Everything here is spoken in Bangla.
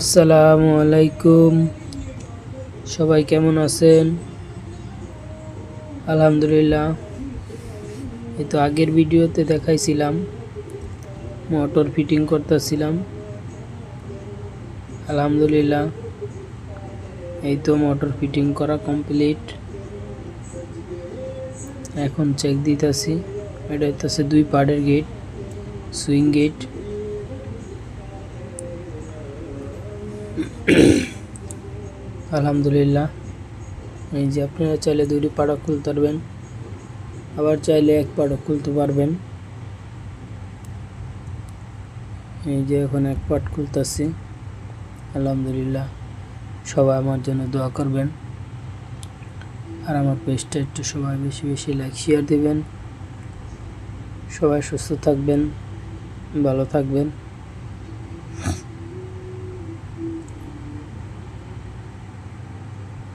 আসসালামু আলাইকুম। সবাই কেমন আছেন? আলহামদুলিল্লাহ। এই তো আগের ভিডিওতে দেখাইছিলাম মোটর ফিটিং করতেছিলাম। আলহামদুলিল্লাহ, এই তো মোটর ফিটিং করা কমপ্লিট। এখন চেক দিতেছি। এটা হচ্ছে 2 পার্টের গেট, সুইং গেট। আলহামদুলিল্লাহ, এই যে আপনারা চাইলে 2টি পার্ট খুলতে পারবেন, আবার চাইলে এক পার্ট খুলতে পারবেন। এই যে এখন এক পার্ট খুলতেছি। আলহামদুলিল্লাহ, সবাই আমার জন্য দোয়া করবেন, আর আমার পেজটা একটু সবাই বেশি বেশি লাইক শেয়ার দিবেন। সবাই সুস্থ থাকবেন, ভালো থাকবেন।